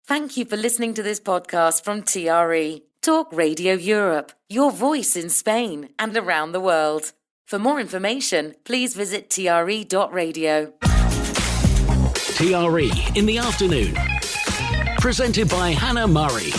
Thank you for listening to this podcast from TRE, Talk Radio Europe, your voice in Spain and around the world. For more information, please visit TRE.radio. TRE in the afternoon. Presented by Hannah Murray.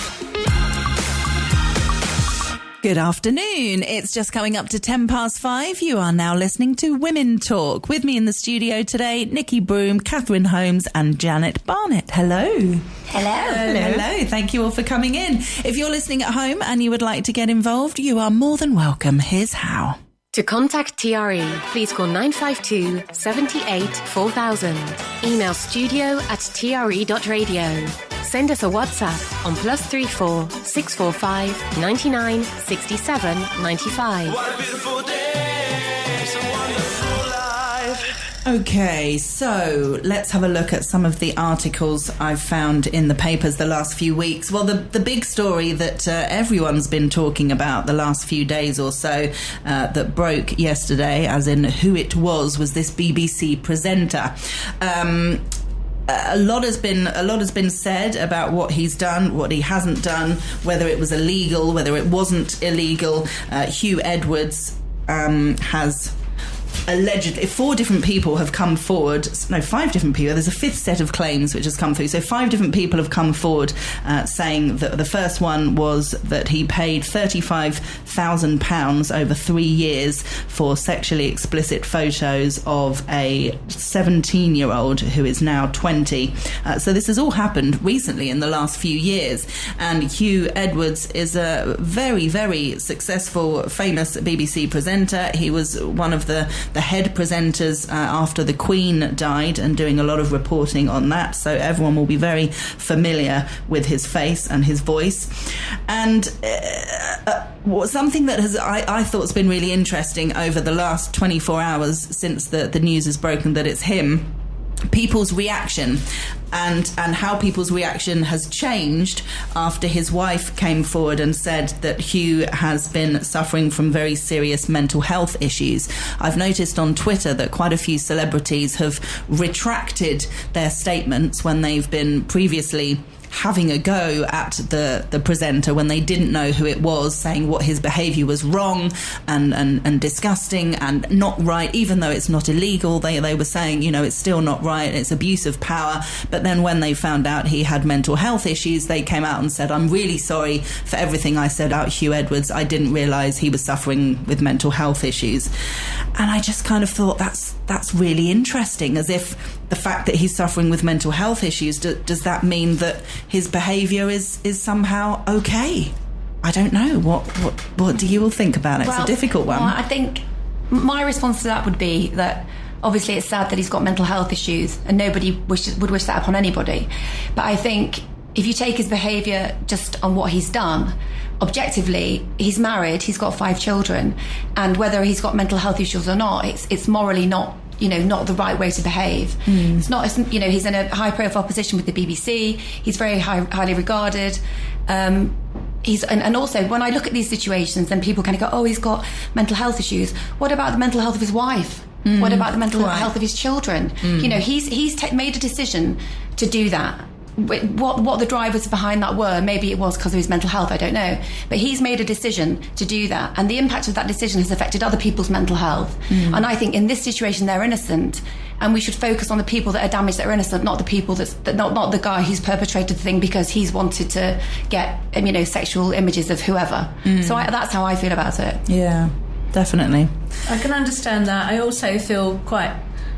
Good afternoon. It's just coming up to 5:10. You are now listening to Women Talk. With me in the studio today, Nikki Broom, Catherine Holmes and Janet Barnett. Hello. Hello. Thank you all for coming in. If you're listening at home and you would like to get involved, you are more than welcome. Here's how. To contact TRE, please call 952 78 4000. Email studio@tre.radio. Send us a WhatsApp on +34 645 99 67 95. What a beautiful day, it's a wonderful life. Okay, so let's have a look at some of the articles I've found in the papers the last few weeks. Well, the big story that everyone's been talking about the last few days or so that broke yesterday, as in who it was this BBC presenter. A lot has been said about what he's done, what he hasn't done, whether it was illegal, whether it wasn't illegal. Hugh Edwards has allegedly, 5 different people. There's a fifth set of claims which has come through. So 5 different people have come forward saying that the first one was that he paid £35,000 over 3 years for sexually explicit photos of a 17-year-old who is now 20. So this has all happened recently in the last few years. And Hugh Edwards is a very, very successful, famous BBC presenter. He was one of the head presenters after the Queen died and doing a lot of reporting on that, so everyone will be very familiar with his face and his voice. And something that I thought has been really interesting over the last 24 hours since the news has broken that it's him, people's reaction and how people's reaction has changed after his wife came forward and said that Hugh has been suffering from very serious mental health issues. I've noticed on Twitter that quite a few celebrities have retracted their statements when they've been previously having a go at the presenter when they didn't know who it was, saying what his behaviour was wrong and disgusting and not right, even though it's not illegal. They were saying, it's still not right, it's abuse of power. But then when they found out he had mental health issues, they came out and said, I'm really sorry for everything I said about Hugh Edwards. I didn't realise he was suffering with mental health issues. And I just kind of thought that's really interesting, as if the fact that he's suffering with mental health issues, does that mean that his behaviour is somehow okay? I don't know. What do you all think about it? It's a difficult one. Well, I think my response to that would be that obviously it's sad that he's got mental health issues and nobody would wish that upon anybody. But I think if you take his behaviour just on what he's done, objectively, he's married, he's got 5 children, and whether he's got mental health issues or not, it's morally not the right way to behave. It's not, he's in a high profile position with the BBC. He's very highly regarded. And also when I look at these situations, then people kind of go, oh, he's got mental health issues. What about the mental health of his wife? What about the mental health of his children? He's made a decision to do that. What the drivers behind that were, maybe it was because of his mental health, I don't know, but he's made a decision to do that, and the impact of that decision has affected other people's mental health. And I think in this situation they're innocent, and we should focus on the people that are damaged that are innocent, not the people not the guy who's perpetrated the thing because he's wanted to get sexual images of whoever. So that's how I feel about it. Yeah, definitely. I can understand that. I also feel quite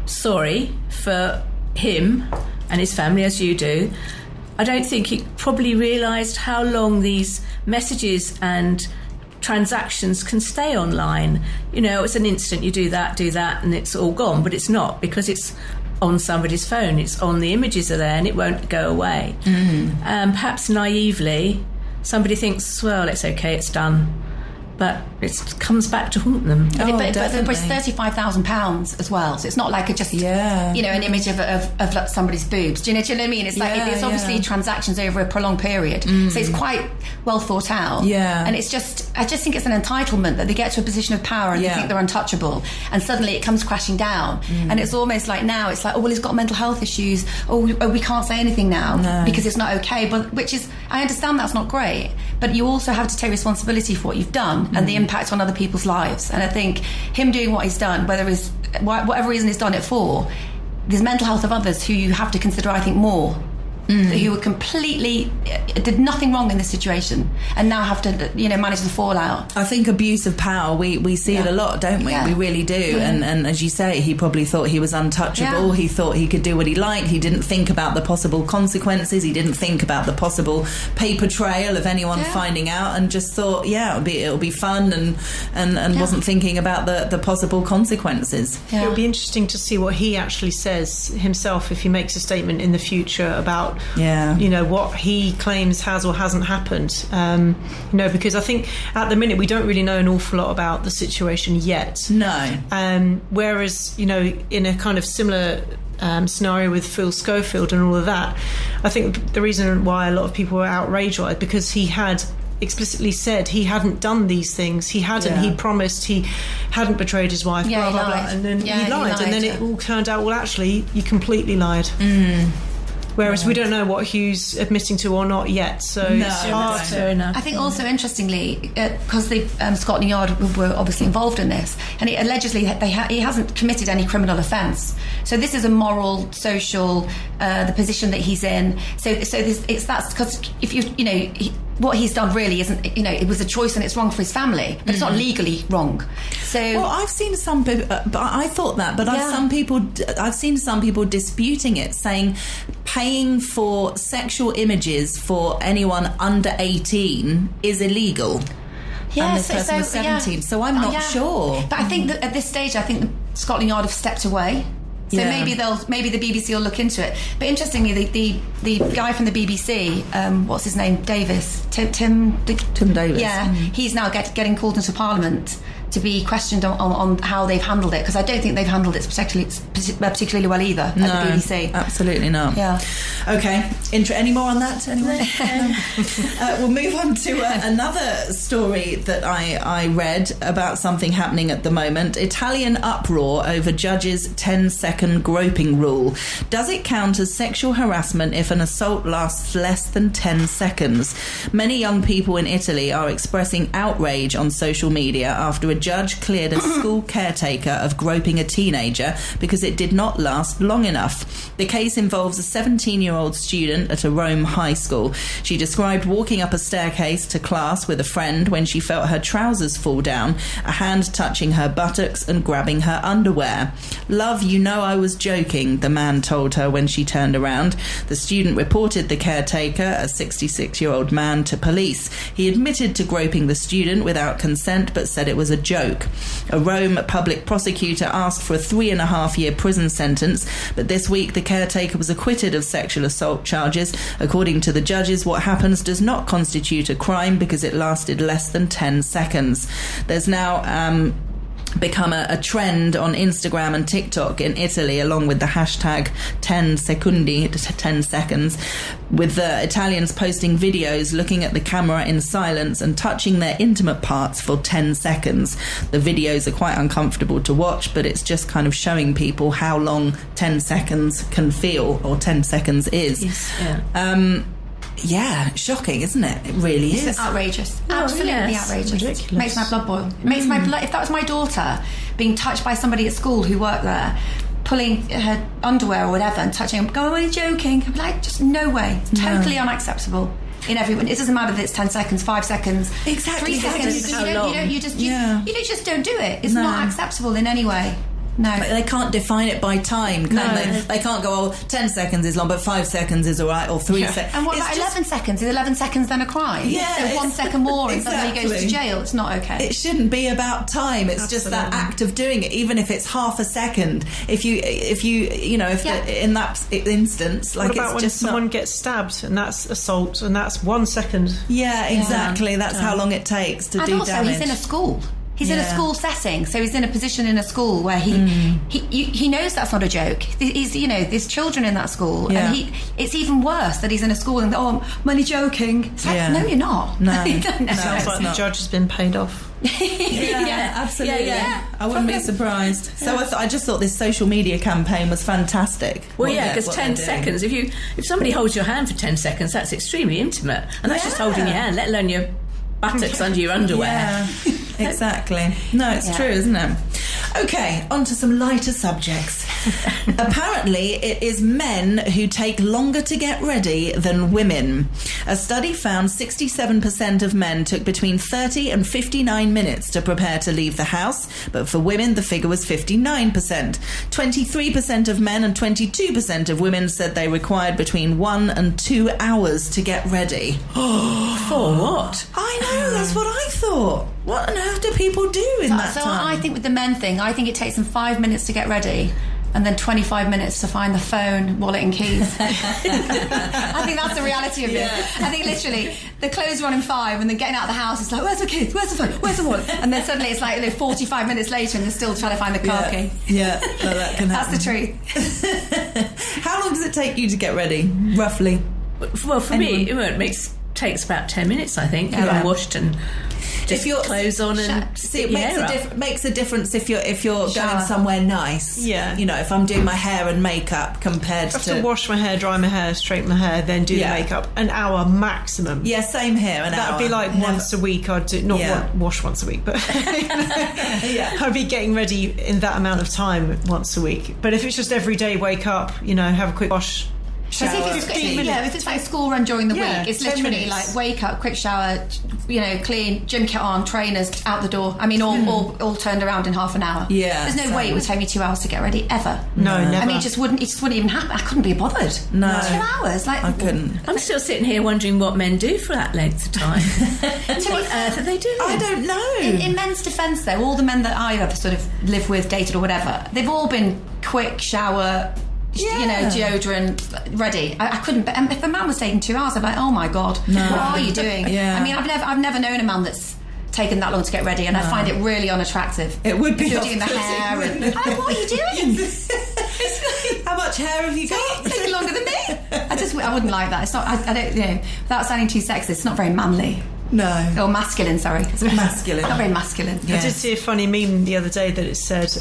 sorry for him and his family, as you do. I don't think he probably realised how long these messages and transactions can stay online. It's an instant, you do that, and it's all gone, but it's not, because it's on somebody's phone, it's on, the images are there, and it won't go away. Perhaps naively, somebody thinks, well, it's okay, it's done. But it comes back to haunt them. But it's £35,000 as well, so it's not like an image of somebody's boobs. Do you know what I mean? It's like it's obviously transactions over a prolonged period, so it's quite well thought out. And it's just I just think it's an entitlement that they get to a position of power and they think they're untouchable, and suddenly it comes crashing down. And it's almost like now it's like, oh well, he's got mental health issues. We can't say anything now because it's not okay. But which is, I understand that's not great, but you also have to take responsibility for what you've done and the impact on other people's lives. And I think him doing what he's done, whatever reason he's done it for, there's mental health of others who you have to consider, I think, more. Who were completely did nothing wrong in this situation and now have to manage the fallout. I think abuse of power, we see it a lot, don't we? We really do. And as you say, he probably thought he was untouchable. He thought he could do what he liked. He didn't think about the possible consequences. He didn't think about the possible paper trail of anyone finding out, and just thought it'll be fun, and wasn't thinking about the possible consequences. It'll be interesting to see what he actually says himself if he makes a statement in the future about what he claims has or hasn't happened, because I think at the minute we don't really know an awful lot about the situation yet. Whereas in a kind of similar scenario with Phil Schofield and all of that, I think the reason why a lot of people were outraged was because he had explicitly said he hadn't done these things. He hadn't. He promised he hadn't betrayed his wife. Blah, blah, blah, and then he lied, and then it all turned out, well, actually, you completely lied. Whereas we don't know what Hugh's admitting to or not yet, so it's hard to... I think also, interestingly, because the Scotland Yard were obviously involved in this, and allegedly he hasn't committed any criminal offence. So this is a moral, social, the position that he's in. So that's because if what he's done really isn't, it was a choice and it's wrong for his family, but it's not legally wrong. So, well, I've seen some people, but I thought that, but I've seen some people disputing it, saying paying for sexual images for anyone under 18 is illegal. Yeah, and this person was 17, so I'm not sure. But I think that at this stage, I think the Scotland Yard have stepped away. So maybe the BBC will look into it. But interestingly, the guy from the BBC, what's his name, Davis, Tim Davis. Yeah, he's now getting called into Parliament to be questioned on how they've handled it, because I don't think they've handled it particularly well either at the BBC. Absolutely not. Yeah. Okay. Any more on that? Anyway, we'll move on to another story that I read about something happening at the moment. Italian uproar over judge's 10-second groping rule. Does it count as sexual harassment if an assault lasts less than 10 seconds? Many young people in Italy are expressing outrage on social media after a judge cleared a school caretaker of groping a teenager because it did not last long enough. The case involves a 17-year-old student at a Rome high school. She described walking up a staircase to class with a friend when she felt her trousers fall down, a hand touching her buttocks and grabbing her underwear. "Love, you know I was joking," the man told her when she turned around. The student reported the caretaker, a 66-year-old man, to police. He admitted to groping the student without consent but said it was a joke. A Rome public prosecutor asked for a 3.5-year prison sentence, but this week the caretaker was acquitted of sexual assault charges. According to the judges, what happens does not constitute a crime because it lasted less than 10 seconds. There's now become a trend on Instagram and TikTok in Italy, along with the hashtag 10 secondi, 10 seconds, with the Italians posting videos looking at the camera in silence and touching their intimate parts for 10 seconds. The videos are quite uncomfortable to watch, but it's just kind of showing people how long 10 seconds can feel, or 10 seconds is. Yeah, shocking, isn't it? It really is. It's outrageous. Absolutely outrageous. Ridiculous. Makes my blood boil. It makes my blood. If that was my daughter being touched by somebody at school who worked there, pulling her underwear or whatever and touching them, going, "Are you joking?" I'm like, just no way. Totally unacceptable. In everyone, it doesn't matter if it's 10 seconds, 5 seconds, exactly 3 seconds. How long? You just don't do it. It's not acceptable in any way. No. But they can't define it by time, can they? They can't go, 10 seconds is long, but 5 seconds is all right, or 3 seconds. And what about 11 seconds? Is 11 seconds then a crime? Yeah. So 1 second more and somebody goes to jail. It's not okay. It shouldn't be about time. It's just that act of doing it, even if it's half a second. If in that instance, like, what about it's when just someone gets stabbed and that's assault and that's 1 second? Yeah, exactly. That's how long it takes to do damage. And also, he's in a school. He's in a school setting, so he's in a position in a school where he knows that's not a joke. He's, there's children in that school, and it's even worse that he's in a school and I'm only joking. It's like, no, you're not. No, you don't know. Sounds like the judge has been paid off. Absolutely. Yeah. I wouldn't be surprised. So I just thought this social media campaign was fantastic. Well, because 10 seconds. If somebody holds your hand for 10 seconds, that's extremely intimate, and that's just holding your hand, let alone your buttocks under your underwear. Yeah, exactly. No, it's true, isn't it? Okay, on to some lighter subjects. Apparently, it is men who take longer to get ready than women. A study found 67% of men took between 30 and 59 minutes to prepare to leave the house, but for women, the figure was 59%. 23% of men and 22% of women said they required between 1 and 2 hours to get ready. For what? I know, that's what I thought. What on earth do people do in that time? So I think with the men thing, I think it takes them 5 minutes to get ready and then 25 minutes to find the phone, wallet and keys. I think that's the reality of it. I think literally the clothes are on in 5 and then getting out of the house, it's like, where's the keys? Where's the phone? Where's the wallet? And then suddenly it's like 45 minutes later and they're still trying to find the car key. Yeah, no, that can happen. That's the truth. How long does it take you to get ready, roughly? Well, for me, it takes about 10 minutes, I think. I'm washed and just clothes on and see, it makes a difference if you're going somewhere nice. Yeah, if I'm doing my hair and makeup compared I have to wash my hair, dry my hair, straighten my hair, then do the makeup. An hour maximum. Yeah, same here. That would be like once a week. I'd do wash once a week, but I'd be getting ready in that amount of time once a week. But if it's just every day, wake up, have a quick wash. Shower, if it's like a school run during the week, it's literally like wake up, quick shower, clean, gym kit on, trainers, out the door. I mean, all turned around in half an hour. Yeah, there's no way it would take me 2 hours to get ready ever. No, never. I mean, it just wouldn't even happen. I couldn't be bothered. No, 2 hours, I couldn't. I'm still sitting here wondering what men do for that length of time. What on earth are they doing? I don't know. In men's defence, though, all the men that I've ever sort of lived with, dated, or whatever, they've all been quick shower. Deodorant, ready. I couldn't. But if a man was taking 2 hours, I'd be like, oh my god, what are you doing? I mean, I've never known a man that's taken that long to get ready, and I find it really unattractive. It would be. If you're doing the hair, and what are you doing? How much hair have you got? It's taking longer than me. I wouldn't like that. It's not. I don't. Without sounding too sexist, it's not very manly. No. Or masculine, sorry. Masculine. Not very masculine. Yes. I did see a funny meme the other day that it said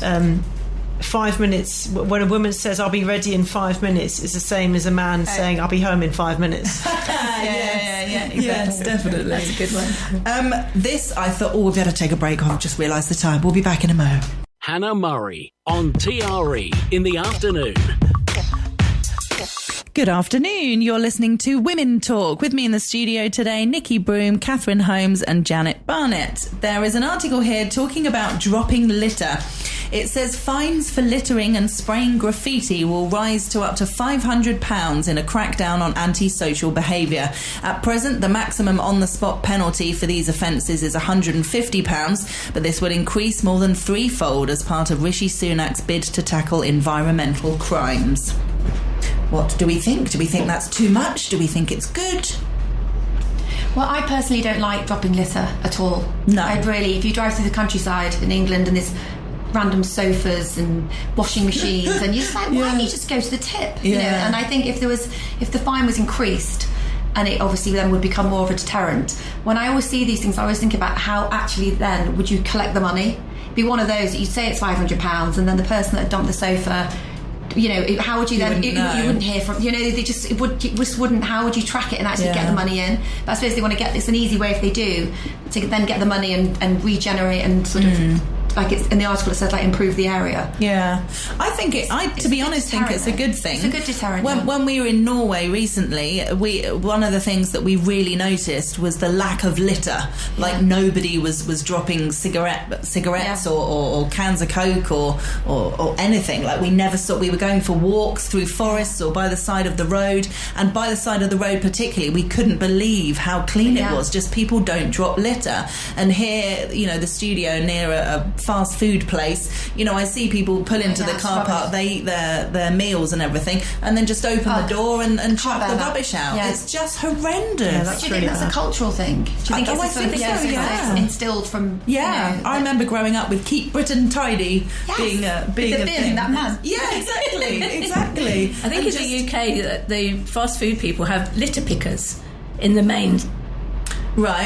5 minutes, when a woman says I'll be ready in 5 minutes, is the same as a man saying I'll be home in 5 minutes. Exactly. Yes, definitely. That's a good one. This, I thought, we better take a break. I've just realised the time. We'll be back in a moment. Hannah Murray on TRE in the afternoon. Good afternoon. You're listening to Women Talk. With me in the studio today, Nikki Broom, Catherine Holmes and Janet Barnett. There is an article here talking about dropping litter. It says fines for littering and spraying graffiti will rise to up to £500 in a crackdown on antisocial behaviour. At present, the maximum on-the-spot penalty for these offences is £150, but this would increase more than threefold as part of Rishi Sunak's bid to tackle environmental crimes. What do we think? Do we think that's too much? Do we think it's good? Well, I personally don't like dropping litter at all. No. If you drive through the countryside in England and there's random sofas and washing machines and you're just like, why don't you just go to the tip? And I think if the fine was increased, and it obviously then would become more of a deterrent. When I always see these things, I always think about how actually then would you collect the money? Be one of those that you say it's £500 and then the person that dumped the sofa, how would you then? You wouldn't hear from. They just wouldn't. How would you track it and actually get the money in? But I suppose they want to get this. An easy way, if they do, to then get the money and regenerate and sort of. Like it's in the article, it says like improve the area. Yeah, I think to be honest, think it's a good thing. It's a good deterrent. When we were in Norway recently, one of the things that we really noticed was the lack of litter. Like nobody was dropping cigarettes or cans of Coke or anything. Like we never saw. We were going for walks through forests or by the side of the road, and by the side of the road particularly, we couldn't believe how clean it was. Just people don't drop litter. And here, the studio near a fast food place, you know, I see people pull into the car park, they eat their meals and everything, and then just open the door and chuck the rubbish out. Yeah. It's just horrendous. Do you think that's a cultural thing? Do you think it's something instilled from? Yeah, you know, I remember growing up with Keep Britain Tidy being a bin, thing. that man. Yeah, exactly. I think in the UK, the fast food people have litter pickers in the main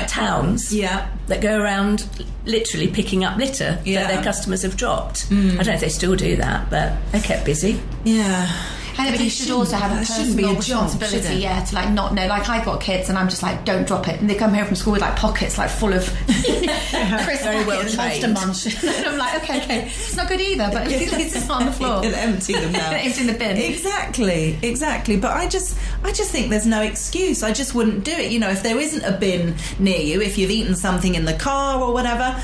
towns that go around literally picking up litter that their customers have dropped. I don't know if they still do that, but they're kept busy. Yeah. I know, but you should also have a personal responsibility, to like not know. Like I've got kids, and I'm just like, don't drop it. And they come home from school with like pockets like full of crisp very well Monster Munch. And I'm like, okay, it's not good either. But at least it's not on the floor. And empty them now. Empty in the bin. Exactly. But I just think there's no excuse. I just wouldn't do it. You know, if there isn't a bin near you, if you've eaten something in the car or whatever,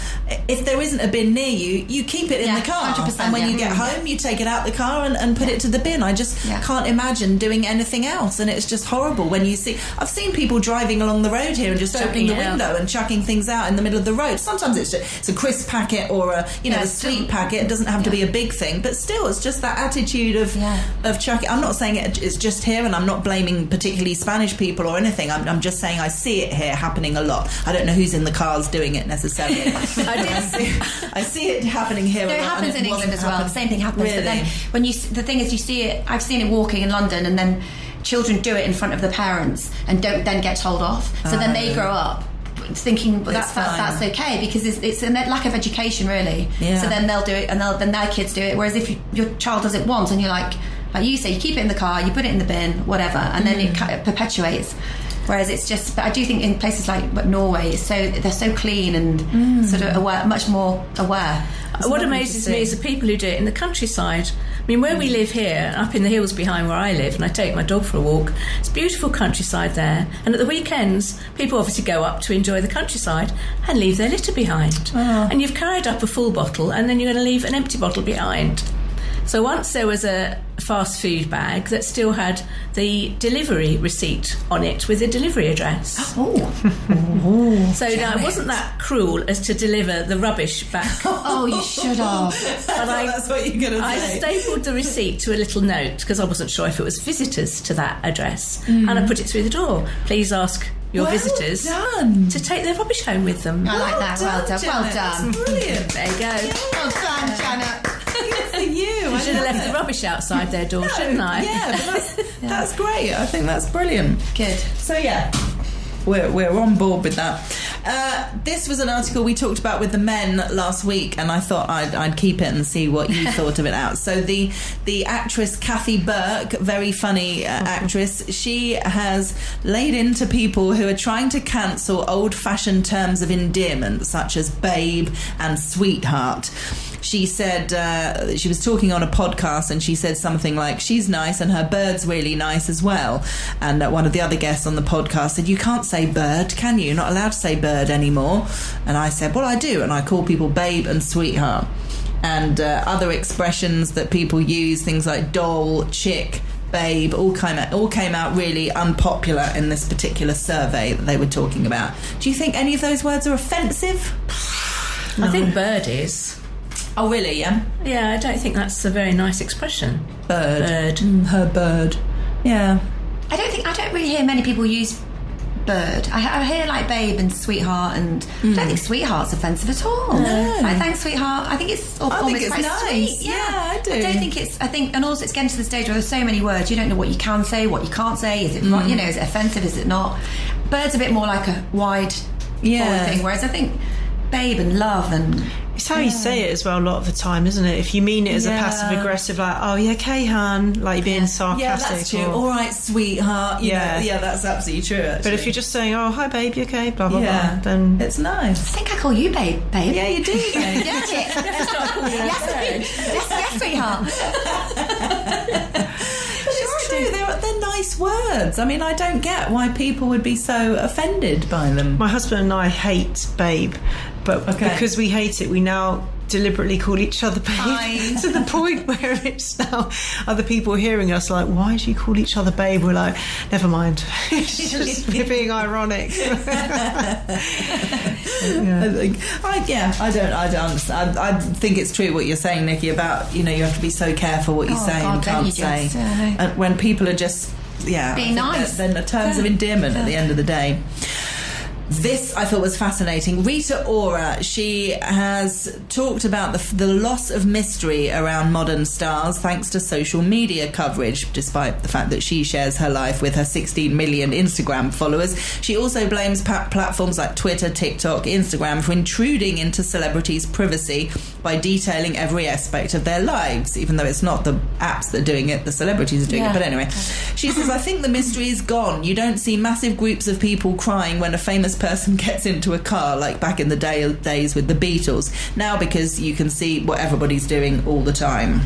if there isn't a bin near you, you keep it in the car. 100%, and when you get home, you take it out the car and put it to the bin. I just can't imagine doing anything else, and it's just horrible when you see. I've seen people driving along the road here and just opening the window and chucking things out in the middle of the road. Sometimes it's a crisp packet or a sweet packet. It doesn't have to be a big thing, but still, it's just that attitude of chucking. I'm not saying it's just here, and I'm not blaming particularly Spanish people or anything. I'm just saying I see it here happening a lot. I don't know who's in the cars doing it necessarily. I see it happening here. No, it happens in England as well. The same thing happens. Really? But then when the thing is, you see it. I've seen it walking in London, and then children do it in front of the parents and don't then get told off. So then they grow up thinking that's okay, because it's a lack of education, really. Yeah. So then they'll do it, and then their kids do it. Whereas if your child does it once, and you're like you say, you keep it in the car, you put it in the bin, whatever, and then it perpetuates. Whereas it's just, but I do think in places like Norway, they're so clean and sort of aware, much more aware. What amazes me is the people who do it in the countryside. I mean, where we live here, up in the hills behind where I live, and I take my dog for a walk, it's beautiful countryside there. And at the weekends, people obviously go up to enjoy the countryside and leave their litter behind. Oh. And you've carried up a full bottle, and then you're going to leave an empty bottle behind. So once there was a fast food bag that still had the delivery receipt on it with a delivery address. So now it wasn't that cruel as to deliver the rubbish back. You should have. But that's what you're going to say. I stapled the receipt to a little note because I wasn't sure if it was visitors to that address, and I put it through the door. Please ask your visitors to take their rubbish home with them. I like that. Well done. That's brilliant. There you go. Well done, Janet. Good for you. I should have left the rubbish outside their door, shouldn't I? Yeah, but that's great. I think that's brilliant. Good. So we're on board with that. This was an article we talked about with the men last week, and I thought I'd keep it and see what you thought of it out. So the actress Kathy Burke, very funny actress, she has laid into people who are trying to cancel old-fashioned terms of endearment such as babe and sweetheart. She said she was talking on a podcast, and she said something like, she's nice and her bird's really nice as well. And one of the other guests on the podcast said, you can't say bird, can you? You're not allowed to say bird anymore. And I said, well, I do, and I call people babe and sweetheart. And other expressions that people use, things like doll, chick, babe, all came out really unpopular in this particular survey that they were talking about. Do you think any of those words are offensive? No. I think bird is. Oh, really? Yeah? Yeah, I don't think that's a very nice expression. Bird. Her bird. Yeah. I don't really hear many people use bird. I hear like babe and sweetheart, and I don't think sweetheart's offensive at all. No. Like, thanks, sweetheart. I think it's almost quite nice. Sweet. Yeah, I do. I don't think it's. And also it's getting to the stage where there's so many words, you don't know what you can say, what you can't say. Is it right? Is it offensive? Is it not? Bird's a bit more like a wide thing, whereas I think babe and love and. It's how you say it as well a lot of the time, isn't it? If you mean it as a passive aggressive, like, oh, you okay, hun? Like being sarcastic. Yeah, that's true. All right, sweetheart. You know, that's absolutely true, actually. But if you're just saying, oh, hi, babe, you okay? Blah, blah, blah. Then it's nice. I think I call you babe. Yeah, you do, babe. Yeah, chick. Yes, sweetheart. It's true. They're nice words. I mean, I don't get why people would be so offended by them. My husband and I hate babe, but because we hate it, we now deliberately call each other babe to the point where it's now other people hearing us like, why do you call each other babe? We're like, never mind. It's just we're being ironic. I don't understand. I think it's true what you're saying, Nikki, about, you have to be so careful what you say and can't say. And when people are just, being nice. Then the terms of endearment at the end of the day. This I thought was fascinating. Rita Ora, she has talked about the loss of mystery around modern stars thanks to social media coverage, despite the fact that she shares her life with her 16 million Instagram followers. She also blames platforms like Twitter, TikTok, Instagram for intruding into celebrities' privacy by detailing every aspect of their lives, even though it's not the apps that are doing it, the celebrities are doing it. But anyway, she says, I think the mystery is gone. You don't see massive groups of people crying when a famous person gets into a car like back in the days with the Beatles. Now, because you can see what everybody's doing all the time.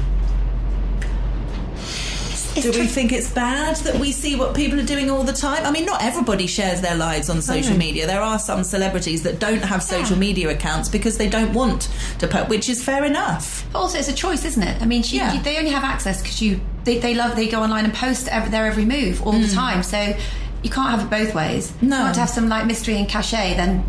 Do we think it's bad that we see what people are doing all the time? I mean, not everybody shares their lives on social media. There are some celebrities that don't have social media accounts because they don't want to put, which is fair enough. But also, it's a choice, isn't it? I mean, they only have access because they go online and post their every move all the time. So you can't have it both ways. No. If you want to have some mystery and cachet, then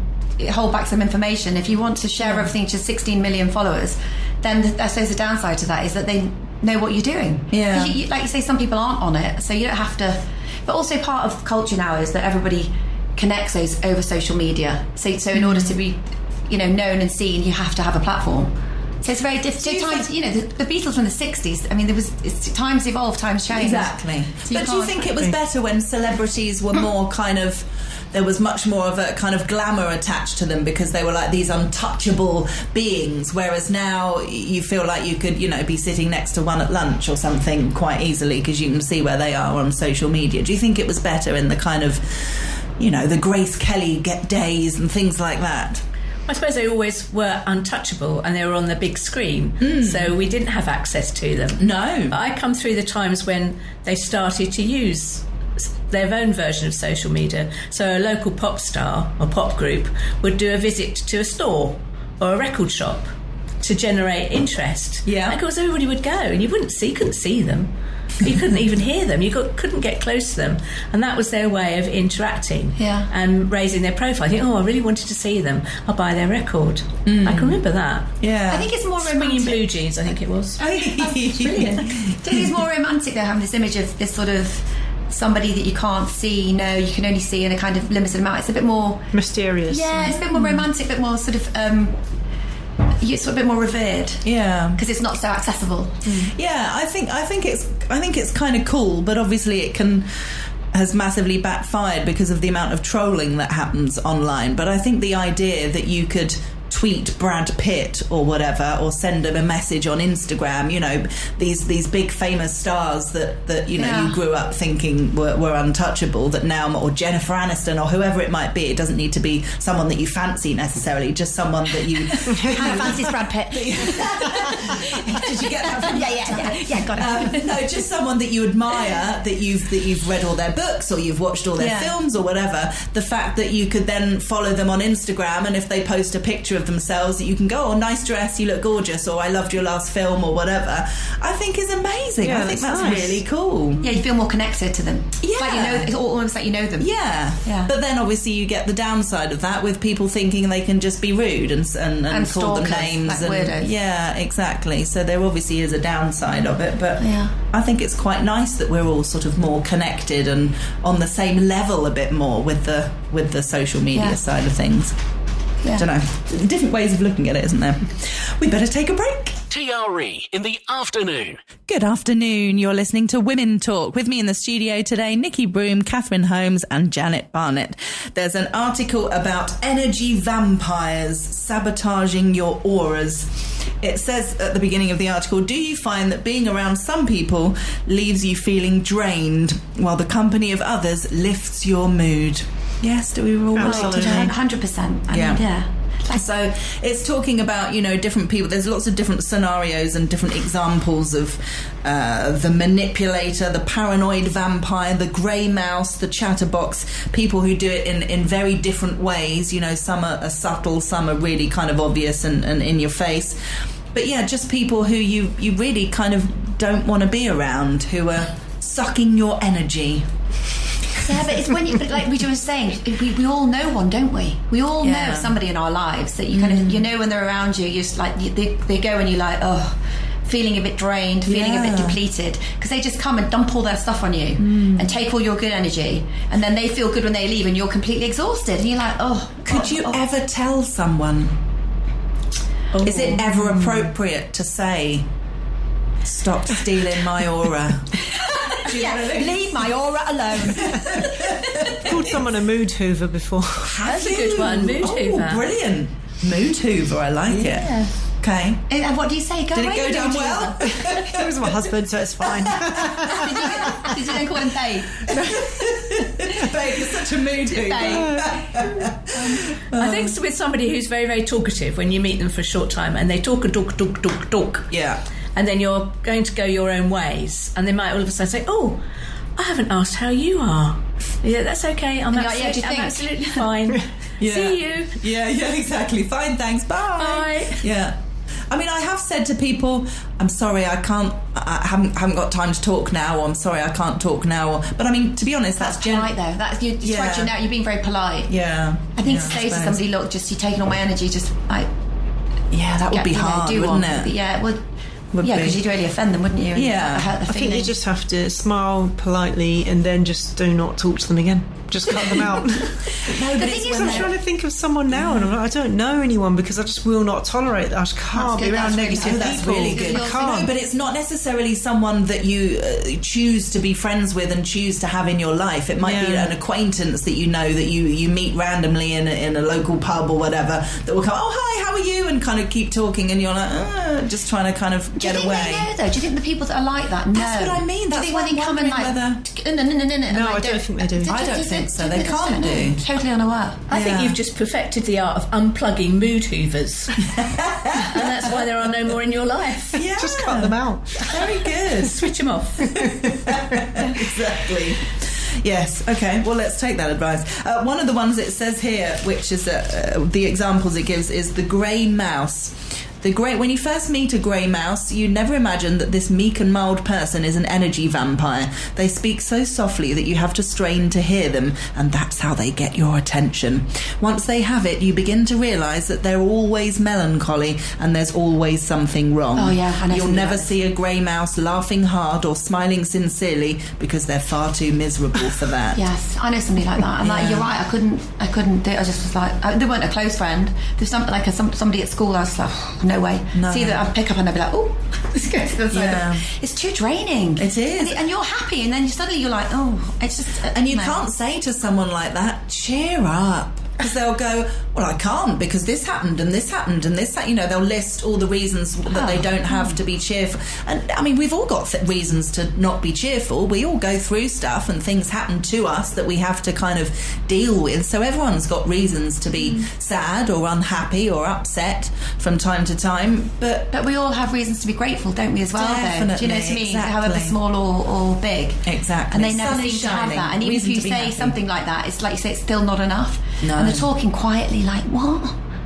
hold back some information. If you want to share everything to 16 million followers, then I suppose the downside to that is that they know what you're doing. Yeah. Like you say, some people aren't on it, so you don't have to. But also part of culture now is that everybody connects those over social media. So in order to be, known and seen, you have to have a platform. So it's very difficult. Times, the Beatles from the 60s, I mean, times evolve, times change. Exactly. So but do you think it was better when celebrities were more kind of, there was much more of a kind of glamour attached to them because they were like these untouchable beings, whereas now you feel like you could, be sitting next to one at lunch or something quite easily because you can see where they are on social media? Do you think it was better in the kind of, the Grace Kelly days and things like that? I suppose they always were untouchable and they were on the big screen, so we didn't have access to them. No. But I come through the times when they started to use their own version of social media. So a local pop star or pop group would do a visit to a store or a record shop to generate interest. Yeah. And of course everybody would go and you couldn't see them. You couldn't even hear them. You couldn't get close to them. And that was their way of interacting and raising their profile. I think, I really wanted to see them. I'll buy their record. I can remember that. Yeah. I think it's more romantic. Swinging Blue Jeans, I think it was. Brilliant. I think it's more romantic, though, having this image of this sort of somebody that you can't see, you can only see in a kind of limited amount. It's a bit more... mysterious. Yeah, it's a bit more romantic, a bit more sort of... it's a bit more revered, because it's not so accessible. Yeah, I think it's kind of cool, but obviously it has massively backfired because of the amount of trolling that happens online. But I think the idea that you could tweet Brad Pitt or whatever, or send him a message on Instagram, these big famous stars that you grew up thinking were untouchable, that now, or Jennifer Aniston or whoever it might be, it doesn't need to be someone that you fancy necessarily, just someone that you Hannah fancies Brad Pitt. Did you get that from yeah, got it. No, just someone that you admire, that you've read all their books or you've watched all their films or whatever. The fact that you could then follow them on Instagram, and if they post a picture of themselves, that you can go, nice dress, you look gorgeous, or I loved your last film or whatever, I think is amazing. I think that's nice. really cool. Yeah, you feel more connected to them. Yeah. It's like it's almost like you know them. Yeah. But then obviously you get the downside of that with people thinking they can just be rude and call them names. Like weirdos. Yeah, exactly. So there obviously is a downside of it, but I think it's quite nice that we're all sort of more connected and on the same level a bit more with the social media side of things. I don't know. Different ways of looking at it, isn't there? We better take a break. TRE in the afternoon. Good afternoon. You're listening to Women Talk. With me in the studio today, Nikki Broom, Catherine Holmes and Janet Barnett. There's an article about energy vampires sabotaging your auras. It says at the beginning of the article, do you find that being around some people leaves you feeling drained, while the company of others lifts your mood? Yes, do we all relate to that? 100%. I mean, So it's talking about, different people. There's lots of different scenarios and different examples of the manipulator, the paranoid vampire, the grey mouse, the chatterbox, people who do it in very different ways. Some are subtle, some are really kind of obvious and in your face. But just people who you really kind of don't want to be around, who are sucking your energy. Yeah, but it's when you, but like we were saying, we all know one, don't we? We all Yeah. know somebody in our lives that you kind of, you know, when they're around you, you're just like, they go and you're like, oh, feeling a bit drained, feeling a bit depleted, because they just come and dump all their stuff on you and take all your good energy, and then they feel good when they leave and you're completely exhausted, and you're like, oh. Could you ever tell someone? Is it ever appropriate to say, stop stealing my aura? Leave my aura alone. Called someone a mood hoover before. That's a good one, mood hoover. Oh, brilliant. Mood hoover, I like it. Okay. And what do you say? Did it go down well? It was my husband, so it's fine. Did you then call him babe? Babe, you're such a mood hoover. I think it's with somebody who's very, very talkative, when you meet them for a short time and they talk and talk, talk, talk, talk. Yeah. And then you're going to go your own ways, and they might all of a sudden say, oh, I haven't asked how you are. Yeah, that's okay. I'm absolutely fine. Yeah. See you. Yeah, exactly. Fine, thanks. Bye. Bye. Yeah. I mean, I have said to people, I'm sorry, I haven't got time to talk now, or I'm sorry, I can't talk now. But I mean, to be honest, that's polite though. That's you're being very polite. Yeah. I think to say to somebody, look, just you're taking all my energy, just like. Yeah, that would be hard, wouldn't it? Yeah, it would. Because you'd really offend them, wouldn't you? And hurt the I think you just have to smile politely and then just do not talk to them again. Just cut them out. No, but the thing is, I'm trying to think of someone now, and I'm like, I don't know anyone because I just will not tolerate that. I just can't be around negative people. That's really good. I can't. No, but it's not necessarily someone that you choose to be friends with and choose to have in your life. It might be an acquaintance that you know that you meet randomly in a local pub or whatever that will come, oh, hi, how are you? And kind of keep talking, and you're like, just trying to kind of get away. Do you think they know, though? Do you think the people that are like that know? That's what I mean. Do you think when they come and like... No, I don't think they do. I don't think so. They can't do. Totally unaware. I think you've just perfected the art of unplugging mood hoovers. And that's why there are no more in your life. Yeah. Just cut them out. Very good. Switch them off. Exactly. Yes, okay, well, let's take that advice. One of the ones it says here, which is the examples it gives, is the grey mouse. When you first meet a grey mouse, you never imagine that this meek and mild person is an energy vampire. They speak so softly that you have to strain to hear them, and that's how they get your attention. Once they have it, you begin to realise that they're always melancholy and there's always something wrong. Oh, yeah, I know. You'll never see a grey mouse laughing hard or smiling sincerely because they're far too miserable for that. Yes, I know somebody like that. And like, you're right, I couldn't do it. I just was like, they weren't a close friend. There's somebody at school, I was like, no way. No. See that I'd pick up and they'd be like, oh, let's go to the side. It's too draining. It is. And you're happy, and then suddenly you're like, oh, it's just... And you can't say to someone like that, cheer up. Because they'll go, well, I can't because this happened and this happened and this, they'll list all the reasons that they don't have to be cheerful. And I mean, we've all got reasons to not be cheerful. We all go through stuff and things happen to us that we have to kind of deal with. So everyone's got reasons to be sad or unhappy or upset from time to time. But we all have reasons to be grateful, don't we, as well? Definitely, though? Do you know what I mean? exactly. However small or big. Exactly. And they never Sun seem is to have shining. that. And even Reason if you to be say happy. something like that, it's like you say, it's still not enough. No. And they're talking quietly like, what?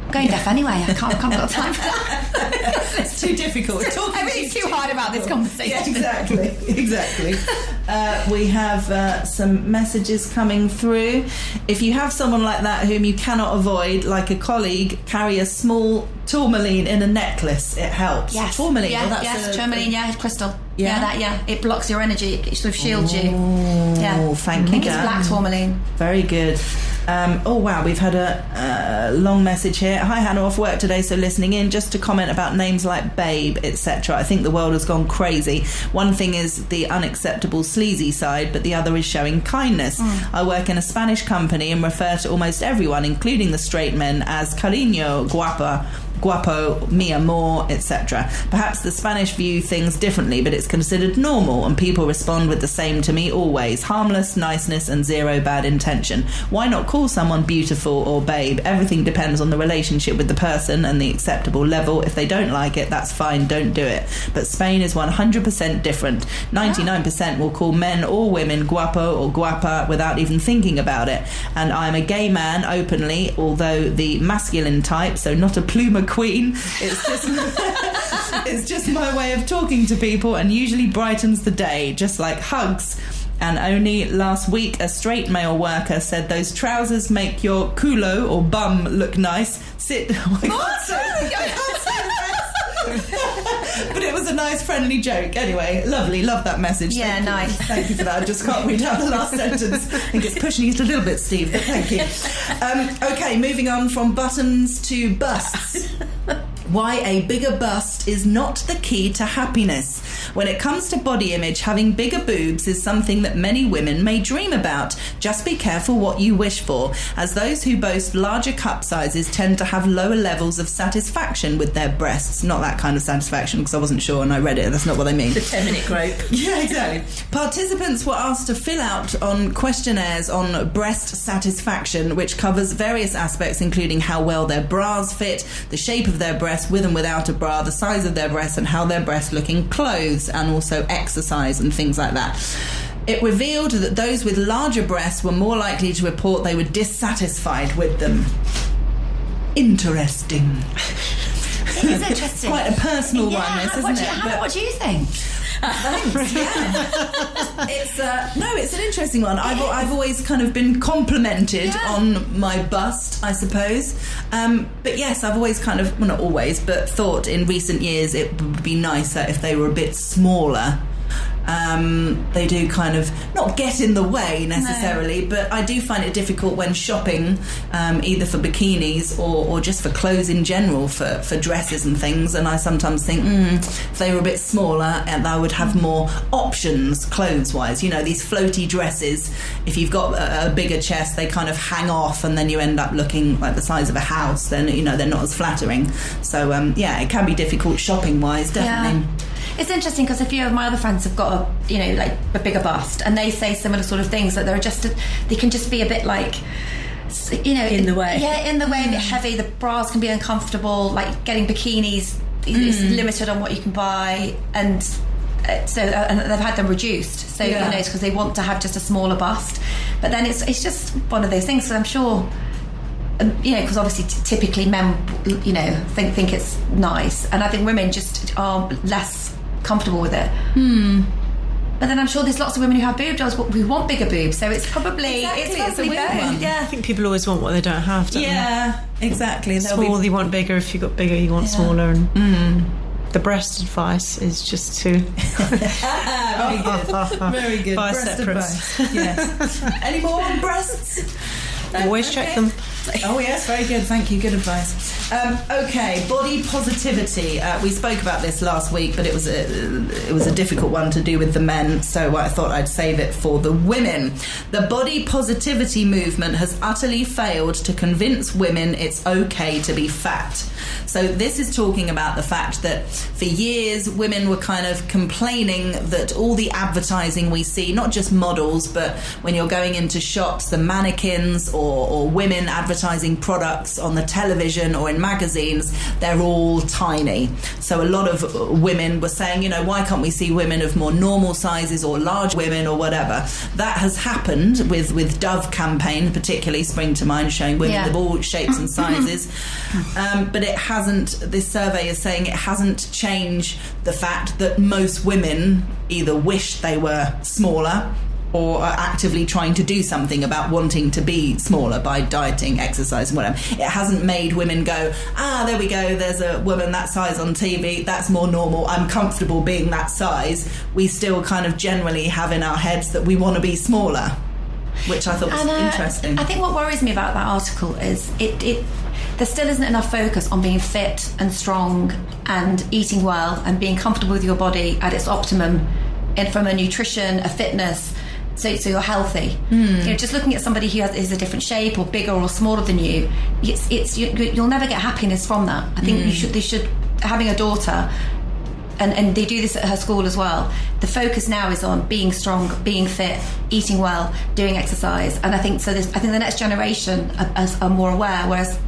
I'm going deaf anyway. I can't got time for that. It's too difficult. Everything's too hard about this conversation. Yeah, exactly. We have some messages coming through. If you have someone like that whom you cannot avoid, like a colleague, carry a small tourmaline in a necklace. It helps. Yes. Tourmaline. Yeah, well, tourmaline, crystal. Yeah? It blocks your energy. It sort of shields you. Oh, thank you. I think it's black tourmaline. Very good. Oh wow, we've had a long message here. Hi Hannah, off work today, so listening in just to comment about names like babe, etc. I think the world has gone crazy. One thing is the unacceptable sleazy side, but the other is showing kindness. I work in a Spanish company and refer to almost everyone, including the straight men, as cariño, guapo, mi amor, etc. Perhaps the Spanish view things differently, but it's considered normal and people respond with the same to me always. Harmless, niceness and zero bad intention. Why not call someone beautiful or babe? Everything depends on the relationship with the person and the acceptable level. If they don't like it, that's fine, don't do it. But Spain is 100% different. 99% will call men or women guapo or guapa without even thinking about it. And I'm a gay man openly, although the masculine type, so not a pluma queen. It's just my way of talking to people and usually brightens the day, just like hugs. And only last week, a straight male worker said those trousers make your culo or bum look nice. Sit. Oh my God. But it was a nice, friendly joke. Anyway, lovely. Love that message. Yeah, nice. Thank you for that. I just can't read out the last sentence. I think it's pushing it a little bit, Steve, but thank you. Okay, moving on from buttons to busts. Why a bigger bust is not the key to happiness. When it comes to body image, having bigger boobs is something that many women may dream about. Just be careful what you wish for, as those who boast larger cup sizes tend to have lower levels of satisfaction with their breasts. Not that kind of satisfaction, because I wasn't sure and I read it. That's not what I mean. The 10-minute grope. Yeah, exactly. Participants were asked to fill out on questionnaires on breast satisfaction, which covers various aspects, including how well their bras fit, the shape of their breasts with and without a bra, the size of their breasts, and how their breasts look in clothes, and also exercise and things like that. It revealed that those with larger breasts were more likely to report they were dissatisfied with them. Interesting. It is interesting. It's quite a personal one, this, isn't it? What do you think? Thanks. Yeah. It's an interesting one. I've always kind of been complimented on my bust, I suppose. But yes, I've always kind of, well, not always, but thought in recent years it would be nicer if they were a bit smaller. They do kind of not get in the way necessarily, but I do find it difficult when shopping, either for bikinis or just for clothes in general, for dresses and things. And I sometimes think, if they were a bit smaller, and I would have more options clothes-wise. You know, these floaty dresses, if you've got a bigger chest, they kind of hang off, and then you end up looking like the size of a house. Then, you know, they're not as flattering. So, it can be difficult shopping-wise, definitely. Yeah. It's interesting because a few of my other friends have got a bigger bust, and they say similar sort of things, that they can just be a bit like, in the way. Yeah, in the way, a bit heavy. The bras can be uncomfortable. Like getting bikinis is limited on what you can buy, and and they've had them reduced. So it's because they want to have just a smaller bust. But then it's just one of those things. So I'm sure. Because obviously typically men, think it's nice, and I think women just are less comfortable with it. But then I'm sure there's lots of women who have boob jobs who want bigger boobs, so it's probably it's a weird one. Yeah, I think people always want what they don't have, don't they? Exactly. Small, you want bigger. If you got bigger, you want smaller. And the breast advice is just to very good. Very good. Buy breast separates. advice. Yes. Any more on breasts? Always check them. Oh yes, very good. Thank you. Good advice. Okay, body positivity. We spoke about this last week, but it was a difficult one to do with the men, so I thought I'd save it for the women. The body positivity movement has utterly failed to convince women it's okay to be fat. So this is talking about the fact that for years women were kind of complaining that all the advertising we see, not just models, but when you're going into shops, the mannequins or women advertising products on the television or in magazines, they're all tiny. So a lot of women were saying, why can't we see women of more normal sizes or large women or whatever? That has happened with Dove campaign, particularly spring to mind, showing women of all shapes and sizes. But it hasn't, this survey is saying it hasn't changed the fact that most women either wish they were smaller or are actively trying to do something about wanting to be smaller by dieting, exercise and whatever. It hasn't made women go, there we go, there's a woman that size on TV, that's more normal, I'm comfortable being that size. We still kind of generally have in our heads that we want to be smaller, which I thought was interesting. I think what worries me about that article is there still isn't enough focus on being fit and strong and eating well and being comfortable with your body at its optimum, and from a nutrition, a fitness, so you're healthy. Just looking at somebody who is a different shape or bigger or smaller than you, you'll never get happiness from that. I think they should having a daughter, and they do this at her school as well. The focus now is on being strong, being fit, eating well, doing exercise, and I think the next generation are more aware, whereas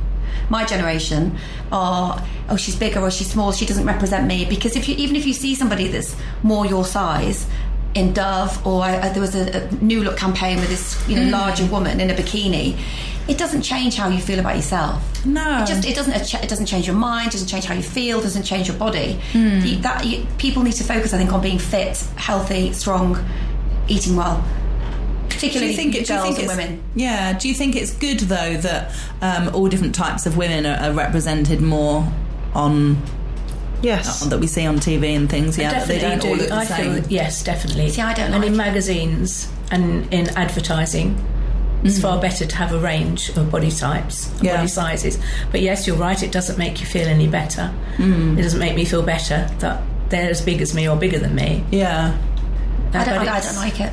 my generation are, she's bigger or she's small, she doesn't represent me. Because even if you see somebody that's more your size in Dove, or there was a New Look campaign with this larger woman in a bikini, it doesn't change how you feel about yourself. No, it doesn't change your mind, doesn't change how you feel, doesn't change your body. People need to focus, I think, on being fit, healthy, strong, eating well. particularly girls and women. Yeah. Do you think it's good though that all different types of women are represented more on? Yes, that we see on TV and things. Yeah, definitely they don't all look the same. Yes, definitely. See, I don't. And in magazines and in advertising, it's far better to have a range of body types, and body sizes. But yes, you're right. It doesn't make you feel any better. It doesn't make me feel better that they're as big as me or bigger than me. Yeah, I don't like it.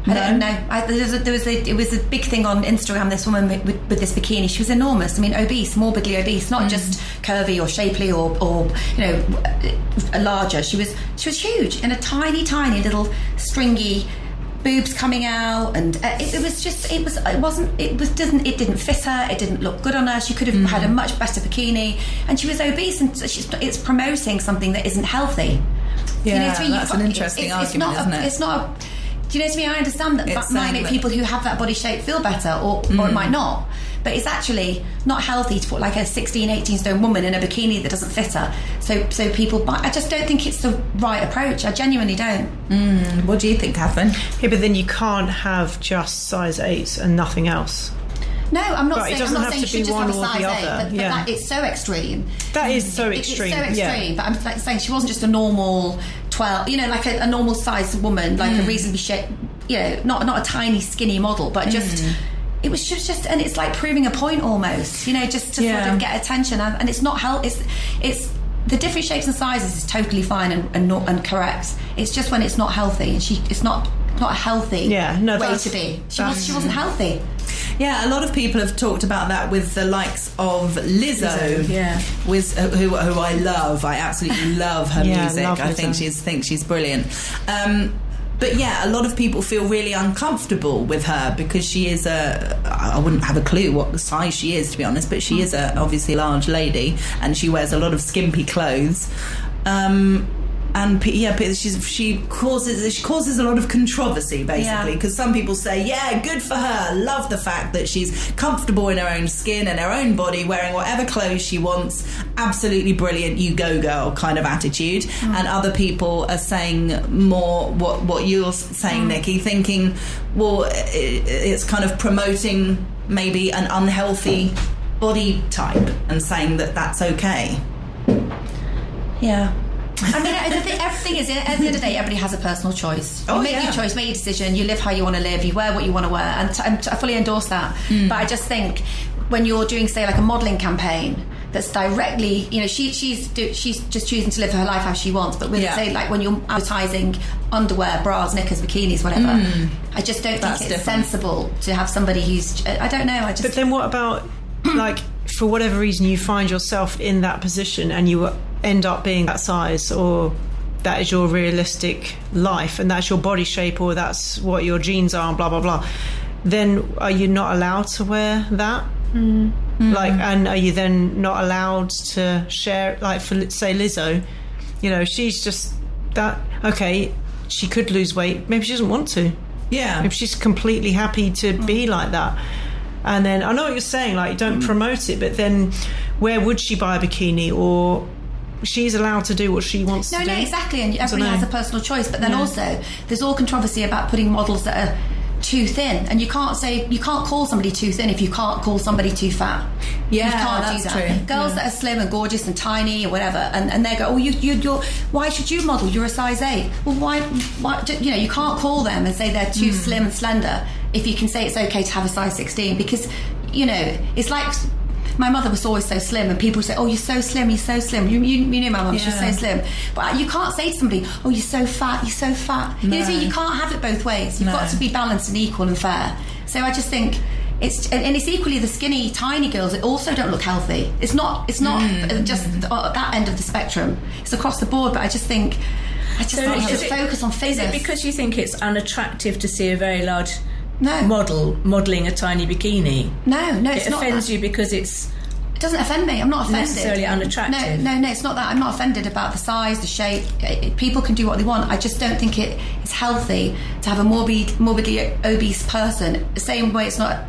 I don't know. It was a big thing on Instagram. This woman with this bikini. She was enormous. I mean, obese, morbidly obese, not just curvy or shapely or larger. She was huge in a tiny little stringy boobs coming out, and it didn't fit her. It didn't look good on her. She could have had a much better bikini, and she was obese, and it's promoting something that isn't healthy. Yeah, you know what I mean? that's an interesting argument, isn't it? It's not. Do you know what I mean? I understand that might make people who have that body shape feel better, or it might not. But it's actually not healthy to put like a 16, 18 stone woman in a bikini that doesn't fit her. So people buy. I just don't think it's the right approach. I genuinely don't. What do you think, Catherine? Yeah, but then you can't have just size 8s and nothing else. No, I'm not Right, it saying. I'm doesn't not have saying to she be should just one have a or size the 8, other, but yeah. that it's so extreme. That is so extreme. It's so extreme. Yeah. But I'm like saying she wasn't just a normal 12. You know, like a normal sized woman, like a reasonably shaped. You know, not a tiny skinny model, but just. It was just, and it's like proving a point almost, you know, just to sort of get attention, and it's not it's the different shapes and sizes is totally fine and correct. It's just when it's not healthy, and it's not a healthy way to be. She wasn't healthy. Yeah, a lot of people have talked about that with the likes of Lizzo, with who I love. I absolutely love her music. I think she's brilliant. But yeah, a lot of people feel really uncomfortable with her because she is I wouldn't have a clue what size she is, to be honest, but she is obviously a large lady, and she wears a lot of skimpy clothes. And she causes a lot of controversy, basically, because some people say, yeah, good for her, love the fact that she's comfortable in her own skin and her own body, wearing whatever clothes she wants, absolutely brilliant, you go girl kind of attitude. And other people are saying more what you're saying, Nikki, thinking, well, it's kind of promoting maybe an unhealthy body type and saying that that's okay. Yeah. I mean, everything is, at the end of the day, everybody has a personal choice. You make your choice, make your decision, you live how you want to live, you wear what you want to wear, and I fully endorse that. But I just think when you're doing, say, like a modelling campaign that's directly, you know, she's just choosing to live her life how she wants, but with say, like when you're advertising underwear, bras, knickers, bikinis, whatever, I just don't think it's sensible to have somebody who's, I don't know, But then what about, like, for whatever reason you find yourself in that position and you end up being that size, or that is your realistic life and that's your body shape, or that's what your genes are, and blah blah blah, then are you not allowed to wear that? Like, and are you then not allowed to share, like, for say Lizzo, you know, she's just that, okay, she could lose weight, maybe she doesn't want to, maybe she's completely happy to be like that. And then I know what you're saying, like, don't promote it, but then where would she buy a bikini? Or she's allowed to do what she wants to do. No, exactly, and everybody has a personal choice. But then also, there's all controversy about putting models that are too thin, and you can't call somebody too thin if you can't call somebody too fat. Yeah, you can't that's do that. true. Girls that are slim and gorgeous and tiny or whatever, and they go, oh, you're why should you model? You're a size 8. Well, why? You know, you can't call them and say they're too slim and slender if you can say it's okay to have a size 16, because, you know, it's like, my mother was always so slim, and people say, oh, you're so slim, you're so slim. You knew my mum, she was so slim. But you can't say to somebody, oh, you're so fat, you're so fat. No. You can't have it both ways. You've got to be balanced and equal and fair. So I just think it's equally the skinny, tiny girls that also don't look healthy. It's not just that end of the spectrum. It's across the board, but I just think you should focus on fitness. Is it because you think it's unattractive to see a very large model modelling a tiny bikini? No, it's it not. It offends you because it doesn't offend me. I'm not offended. Necessarily unattractive. No, it's not that. I'm not offended about the size, the shape. People can do what they want. I just don't think it's healthy to have a morbidly obese person. The same way it's not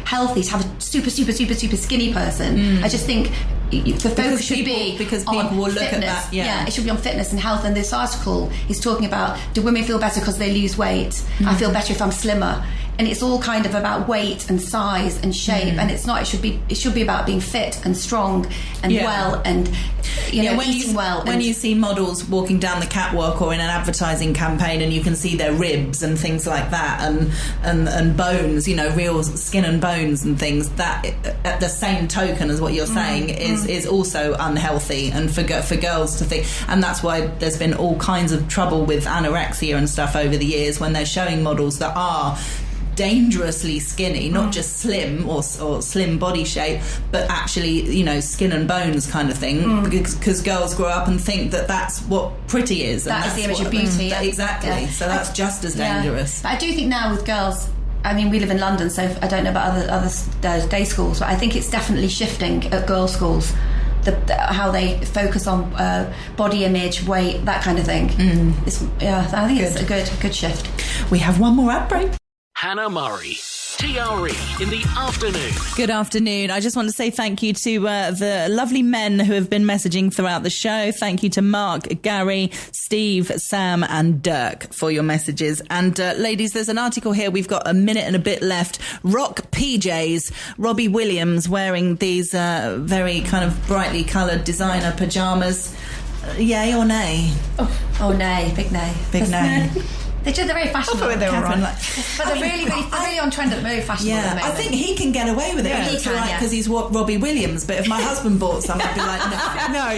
healthy to have a super skinny person. I just think the focus should be because people on will look fitness. at that. Yeah, it should be on fitness and health. And this article is talking about, do women feel better because they lose weight? I feel better if I'm slimmer. and it's all kind of about weight and size and shape, and it's not. It should be about being fit and strong and well, and eating well. When you see models walking down the catwalk or in an advertising campaign, and you can see their ribs and things like that, and bones, real skin and bones and things, that at the same token as what you're saying is also unhealthy, and for girls to think, and that's why there's been all kinds of trouble with anorexia and stuff over the years when they're showing models that are dangerously skinny, not just slim or slim body shape, but actually skin and bones kind of thing, because girls grow up and think that that's what pretty is, and that is the image of beauty. Exactly. So that's just as dangerous. But I do think now with girls, I mean, we live in London, so I don't know about other day schools, but I think it's definitely shifting at girls' schools. How they focus on body image, weight, that kind of thing. I think it's a good shift. We have one more ad break. Hannah Murray, TRE in the afternoon. Good afternoon. I just want to say thank you to the lovely men who have been messaging throughout the show. Thank you to Mark, Gary, Steve, Sam and Dirk for your messages. And ladies, there's an article here. We've got a minute and a bit left. Rock PJs. Robbie Williams wearing these very kind of brightly coloured designer pyjamas. Yay or nay? Oh, nay. Big nay. Big nay. They're very fashionable. They were right. But they're really on trend at very fashionable at the moment. I think he can get away with it. Yeah, He's right because he's Robbie Williams. But if my husband bought some, I'd be like, no. I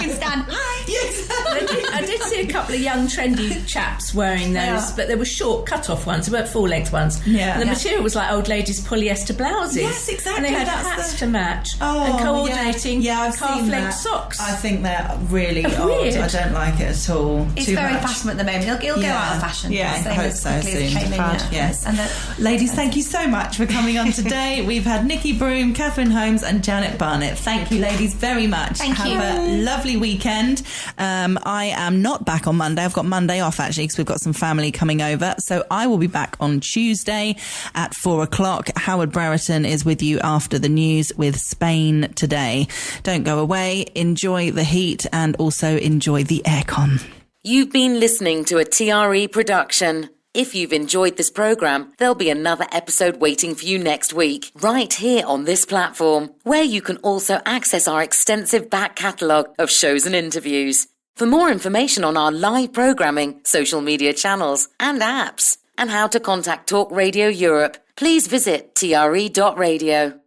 can stand. I did see a couple of young trendy chaps wearing those, but they were short cut-off ones. They weren't full-length ones. Yeah. And the material was like old ladies' polyester blouses. Yes, exactly. And they had hats to match and coordinating calf-length socks. I think they're really odd. Weird. I don't like it at all. It's Too very much. fashionable at the moment. He'll go out of fashion. Yeah, I hope so soon. Yes. And ladies, thank you so much for coming on today. We've had Nikki Broom, Catherine Holmes and Janet Barnett. Thank you, ladies, very much. Thank you. Have a lovely weekend. I am not back on Monday. I've got Monday off, actually, because we've got some family coming over. So I will be back on Tuesday at 4:00. Howard Brereton is with you after the news with Spain Today. Don't go away. Enjoy the heat and also enjoy the aircon. You've been listening to a TRE production. If you've enjoyed this programme, there'll be another episode waiting for you next week, right here on this platform, where you can also access our extensive back catalogue of shows and interviews. For more information on our live programming, social media channels and apps, and how to contact Talk Radio Europe, please visit tre.radio.